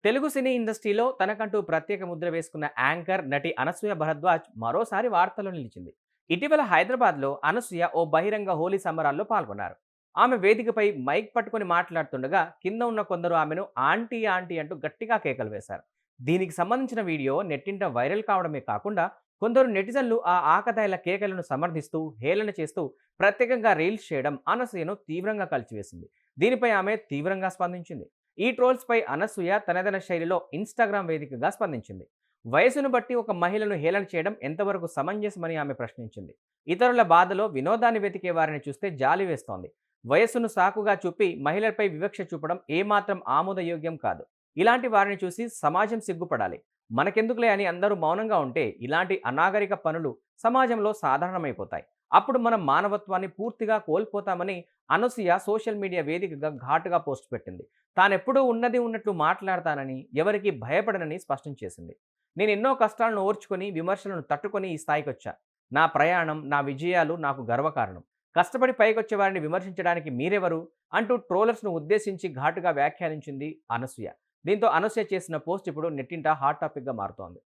తెలుగు సినీ ఇండస్ట్రీలో తనకంటూ ప్రత్యేక ముద్ర వేసుకున్న యాంకర్ నటి అనసూయ భరద్వాజ్ మరోసారి వార్తల్లో నిలిచింది. ఇటీవల హైదరాబాద్లో అనసూయ ఓ బహిరంగ హోలీ సంబరాల్లో పాల్గొన్నారు. ఆమె వేదికపై మైక్ పట్టుకొని మాట్లాడుతుండగా కింద ఉన్న కొందరు ఆమెను ఆంటీ ఆంటీ అంటూ గట్టిగా కేకలు వేశారు. దీనికి సంబంధించిన వీడియో నెట్టింట వైరల్ కావడమే కాకుండా కొందరు నెటిజన్లు ఆ ఆకతాయిల కేకలను సమర్థిస్తూ హేళన చేస్తూ ప్రత్యేకంగా రీల్స్ చేయడం అనసూయను తీవ్రంగా కలిచివేసింది. దీనిపై ఆమె తీవ్రంగా స్పందించింది. ఈ ట్రోల్స్పై అనసూయ తనదైన శైలిలో ఇన్స్టాగ్రామ్ వేదికగా స్పందించింది. వయసును బట్టి ఒక మహిళను హేళన చేయడం ఎంతవరకు సమంజసమని ఆమె ప్రశ్నించింది. ఇతరుల బాధలో వినోదాన్ని వెతికే వారిని చూస్తే జాలి వేస్తోంది. వయస్సును సాకుగా చూపి మహిళలపై వివక్ష చూపడం ఏమాత్రం ఆమోదయోగ్యం కాదు. ఇలాంటి వారిని చూసి సమాజం సిగ్గుపడాలి. మనకెందుకులే అని అందరూ మౌనంగా ఉంటే ఇలాంటి అనాగరిక పనులు సమాజంలో సాధారణమైపోతాయి. అప్పుడు మనం మానవత్వాన్ని పూర్తిగా కోల్పోతామని అనసూయ సోషల్ మీడియా వేదికగా ఘాటుగా పోస్ట్ పెట్టింది. తానెప్పుడూ ఉన్నది ఉన్నట్లు మాట్లాడతానని, ఎవరికీ భయపడనని స్పష్టం చేసింది. నేను ఎన్నో కష్టాలను ఓర్చుకొని, విమర్శలను తట్టుకొని ఈ స్థాయికొచ్చా. నా ప్రయాణం, నా విజయాలు నాకు గర్వకారణం. కష్టపడి పైకొచ్చే వారిని విమర్శించడానికి మీరెవరు? అంటూ ట్రోలర్స్ను ఉద్దేశించి ఘాటుగా వ్యాఖ్యానించింది అనసూయ. దీంతో అనసూయ చేసిన పోస్ట్ ఇప్పుడు నెట్టింట హాట్ టాపిక్గా మారుతోంది.